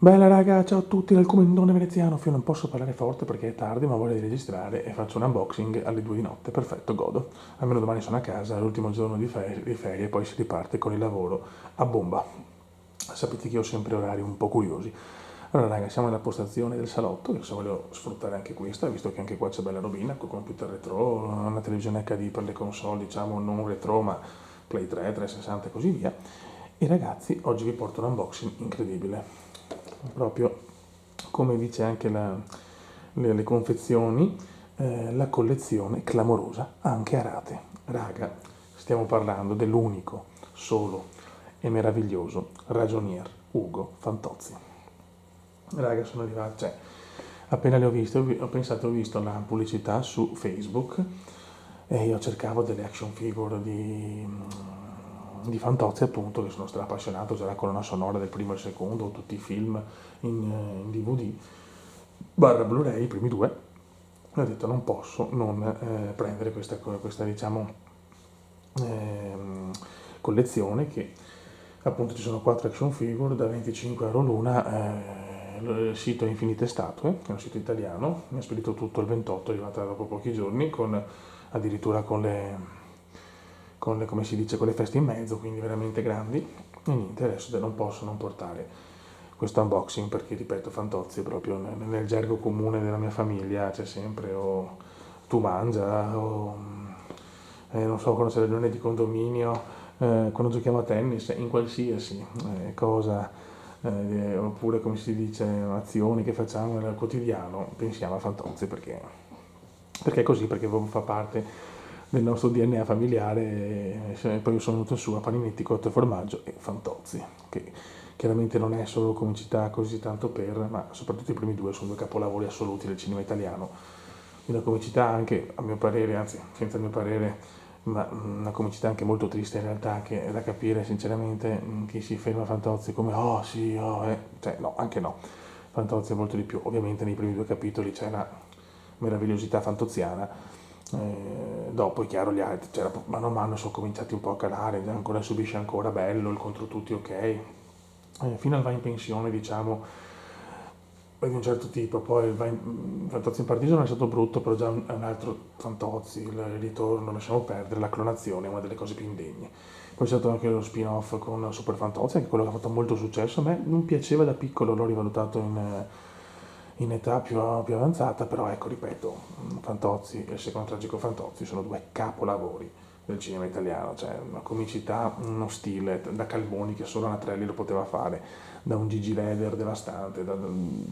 Bella raga, ciao a tutti dal comendone veneziano. Io non posso parlare forte perché è tardi, ma voglio registrare e faccio un unboxing alle 2 di notte. Perfetto, godo. Almeno domani sono a casa, è l'ultimo giorno di ferie, poi si riparte con il lavoro a bomba. Sapete che io ho sempre orari un po' curiosi. Allora raga, siamo nella postazione del salotto, che se voglio sfruttare anche questa, visto che anche qua c'è bella robina, col computer retro, una televisione HD per le console, diciamo non retro, ma Play 3, 360 e così via. E ragazzi, oggi vi porto un unboxing incredibile. Proprio come dice anche le confezioni, la collezione clamorosa, anche a rate. Raga, stiamo parlando dell'unico, solo e meraviglioso ragionier Ugo Fantozzi. Raga, sono arrivato, cioè, appena le ho viste, ho pensato, ho visto la pubblicità su Facebook e io cercavo delle action figure di Fantozzi, appunto, che sono stato appassionato, c'era la colonna sonora del primo e il secondo, tutti i film in DVD, barra Blu-ray, i primi due, e ho detto non posso non prendere questa diciamo, collezione che appunto ci sono 4 action figure da 25 euro l'una, il sito è Infinite Statue, che è un sito italiano, mi ha spedito tutto il 28, è arrivata dopo pochi giorni, addirittura come si dice, con le feste in mezzo, quindi veramente grandi, e niente, adesso non posso non portare questo unboxing perché, ripeto, Fantozzi è proprio nel gergo comune della mia famiglia, c'è sempre o tu mangia o non so, quando c'è la riunione di condominio, quando giochiamo a tennis, in qualsiasi cosa, oppure come si dice, azioni che facciamo nel quotidiano, pensiamo a Fantozzi perché è così, perché fa parte del nostro DNA familiare. E poi io sono venuto su a Paninetti, cotto e formaggio e Fantozzi, che chiaramente non è solo comicità così tanto per, ma soprattutto i primi due sono due capolavori assoluti del cinema italiano. Una comicità anche, a mio parere, anzi senza il mio parere, ma una comicità anche molto triste in realtà, che è da capire sinceramente chi si ferma a Fantozzi come oh sì, oh, cioè no, anche no. Fantozzi è molto di più, ovviamente nei primi due capitoli c'è una meravigliosità fantoziana, dopo è chiaro gli altri, cioè, mano a mano sono cominciati un po' a calare, ancora subisce ancora bello, il contro tutti ok, fino al va in pensione diciamo di un certo tipo, poi Fantozzi in Paradiso non è stato brutto, però già è un altro Fantozzi, il ritorno, lasciamo perdere, la clonazione è una delle cose più indegne. Poi c'è stato anche lo spin-off con Super Fantozzi, anche quello che ha fatto molto successo, a me non piaceva da piccolo, l'ho rivalutato in età più avanzata, però ecco, ripeto, Fantozzi e il secondo tragico Fantozzi sono due capolavori del cinema italiano, cioè una comicità, uno stile, da Calmoni che solo Natrelli lo poteva fare, da un Gigi Leder devastante,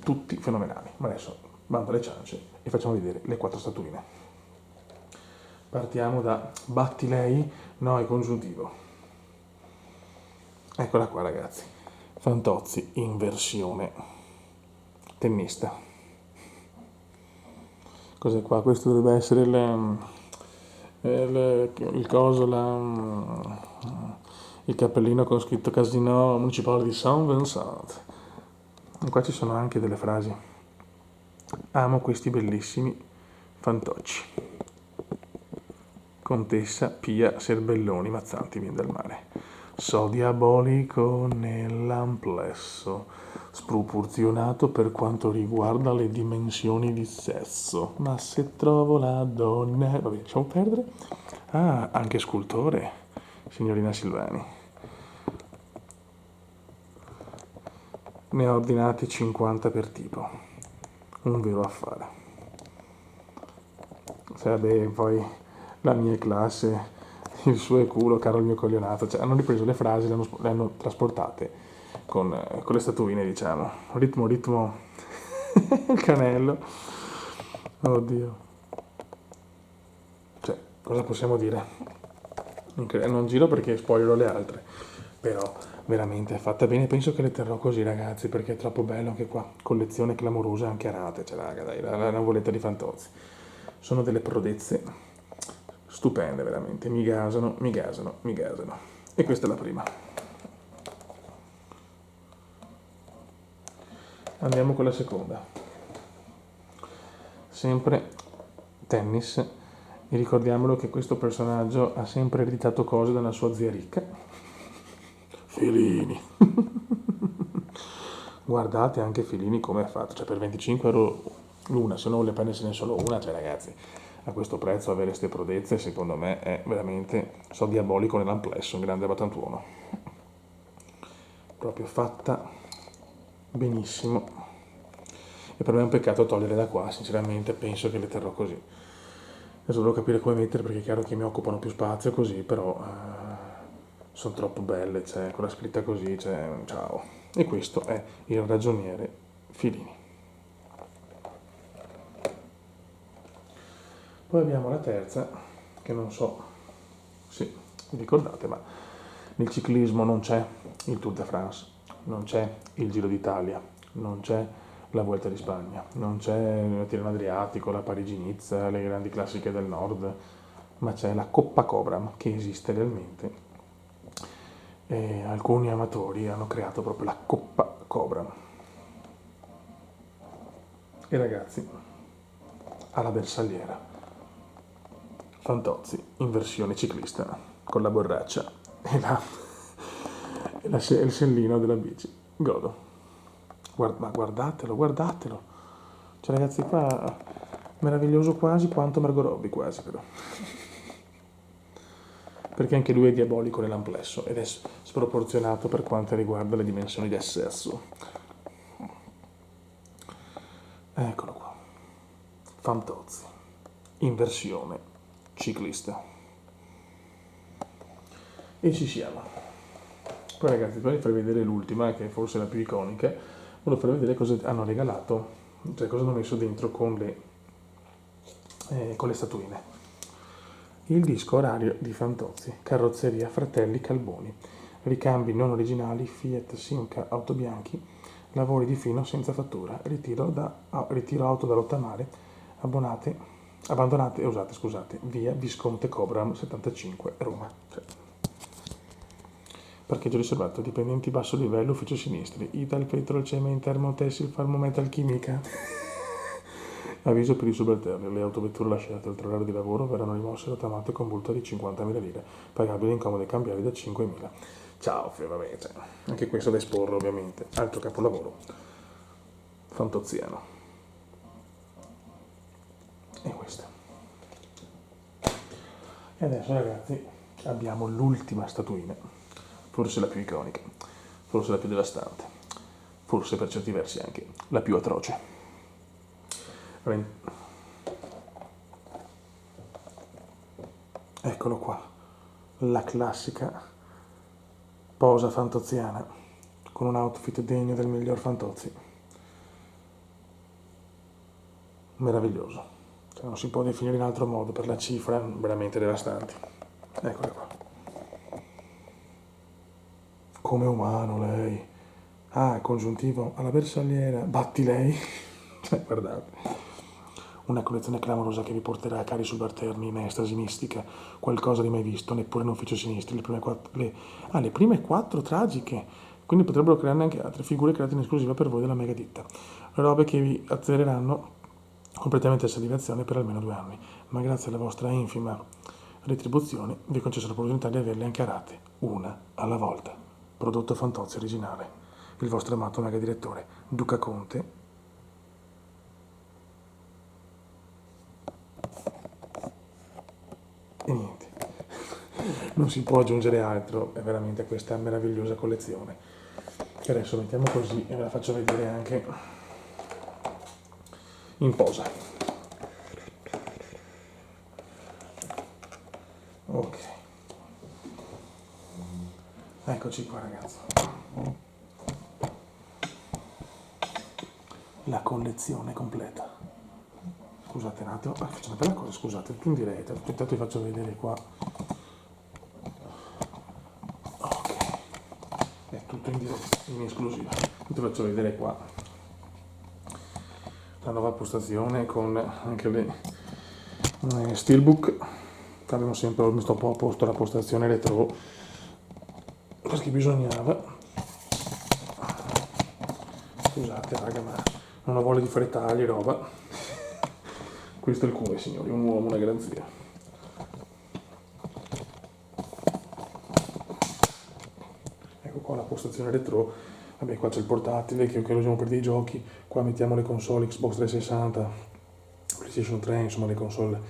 tutti fenomenali. Ma adesso bando alle ciance e facciamo vedere le 4 statuine. Partiamo da batti lei, no è congiuntivo. Eccola qua ragazzi, Fantozzi in versione tennista. Cos'è qua? Questo dovrebbe essere il coso, il cappellino con scritto Casino Municipale di Saint Vincent. E qua ci sono anche delle frasi. Amo questi bellissimi fantocci. Contessa Pia Serbelloni Mazzanti, vien dal mare. So diabolico nell'amplesso, sproporzionato per quanto riguarda le dimensioni di sesso. Ma se trovo la donna... Vabbè, lasciamo perdere. Ah, anche scultore, signorina Silvani. Ne ha ordinati 50 per tipo. Un vero affare. Vabbè, poi la mia classe, il suo è culo, caro il mio coglionato. Cioè, hanno ripreso le frasi, le hanno trasportate con le statuine, diciamo. Ritmo, ritmo, il canello. Oddio. Cioè, cosa possiamo dire? Non giro perché spoilerò le altre. Però veramente è fatta bene, penso che le terrò così ragazzi, perché è troppo bello anche qua. Collezione clamorosa anche a rate, cioè raga, dai, la navoletta di Fantozzi. Sono delle prodezze stupende veramente, mi gasano, mi gasano, mi gasano. E questa è la prima. Andiamo con la seconda. Sempre tennis, e ricordiamolo che questo personaggio ha sempre ereditato cose dalla sua zia ricca. Felini. Guardate anche Filini come è fatto, cioè per 25 € l'una, se non le prendesene solo una, cioè ragazzi, a questo prezzo avere queste prodezze secondo me è veramente, so, diabolico nell'amplesso, un grande battantuono. Proprio fatta benissimo. E per me è un peccato togliere da qua, sinceramente penso che le terrò così. Adesso devo capire come mettere perché è chiaro che mi occupano più spazio così, però sono troppo belle, cioè con la scritta così, cioè ciao. E questo è il ragioniere Filini. Poi abbiamo la terza, che non so, sì, vi ricordate, ma nel ciclismo non c'è il Tour de France, non c'è il Giro d'Italia, non c'è la Vuelta di Spagna, non c'è il Tirreno Adriatico, la Parigi-Nizza, le grandi classiche del nord, ma c'è la Coppa Cobram che esiste realmente e alcuni amatori hanno creato proprio la Coppa Cobram. E ragazzi, alla bersagliera, Fantozzi in versione ciclista, con la borraccia e il sellino della bici. Godo. Ma guardatelo, guardatelo. Cioè ragazzi qua, meraviglioso quasi quanto Margot Robbie quasi però. Perché anche lui è diabolico nell'amplesso ed è sproporzionato per quanto riguarda le dimensioni del sesso. Eccolo qua. Fantozzi, in versione ciclista. E ci siamo. Poi ragazzi, prima di farvi vedere l'ultima, che è forse la più iconica, volevo farvi vedere cosa hanno regalato, cioè cosa hanno messo dentro con le statuine. Il disco orario di Fantozzi, carrozzeria Fratelli Calboni, ricambi non originali Fiat Simca auto bianchi, lavori di fino senza fattura, ritiro auto da rottamare, abbandonate e usate, scusate, via Visconte Cobram 75 Roma. Cioè, parcheggio riservato, dipendenti basso livello, ufficio sinistri, Ital Petrol Cement Thermotessil Farmometal Chimica. Avviso per i subalterni, le autovetture lasciate oltre l'orario di lavoro verranno rimosse e rottamate con multa di 50.000 lire, pagabili in comode cambiali da 5.000. Ciao, vabbè, cioè, anche questo da esporre ovviamente. Altro capolavoro. Fantozziano. E questo. E adesso ragazzi abbiamo l'ultima statuina, forse la più iconica, forse la più devastante, forse per certi versi anche la più atroce. Eccolo qua, la classica posa fantoziana con un outfit degno del miglior Fantozzi. Meraviglioso, cioè, non si può definire in altro modo per la cifra, veramente devastanti. Eccolo qua. Come umano lei. Ah, congiuntivo alla bersagliera, batti lei. Guardate. Una collezione clamorosa che vi porterà a cari subalterni in estasi mistica, qualcosa di mai visto, neppure in ufficio sinistri, le prime quattro tragiche, quindi potrebbero crearne anche altre figure create in esclusiva per voi della mega ditta. Robe che vi azzereranno completamente a salivazione per almeno 2 anni, ma grazie alla vostra infima retribuzione vi ho concesso l'opportunità di averle ancarate, una alla volta. Prodotto Fantozzi originale. Il vostro amato mega direttore, Duca Conte. E niente, non si può aggiungere altro, è veramente questa meravigliosa collezione. E adesso mettiamo così e ve la faccio vedere anche in posa. Ok, eccoci qua ragazzi. La collezione completa. Scusate un attimo, faccio una bella cosa, scusate, tutto in diretta, intanto vi faccio vedere qua. Ok, è tutto in diretta, in esclusiva. Vi faccio vedere qua la nuova postazione con anche le steelbook. Abbiamo sempre messo un po' a posto la postazione retro perché bisognava. Scusate raga, ma non ho voglia di fare tagli, roba. Questo è il cuore, signori, un uomo, una garanzia. Ecco qua la postazione retro, Vabbè, qua c'è il portatile che lo usiamo per dei giochi, qua mettiamo le console Xbox 360, PlayStation 3, insomma le console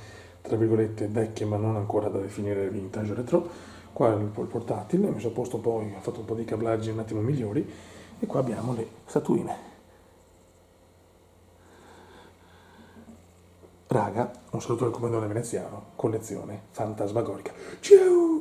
tra virgolette vecchie ma non ancora da definire vintage retro. Qua il portatile, ho messo a posto poi, ho fatto un po' di cablaggi un attimo migliori e qua abbiamo le statuine. Raga, un saluto dal comandante veneziano, collezione fantasmagorica. Ciao!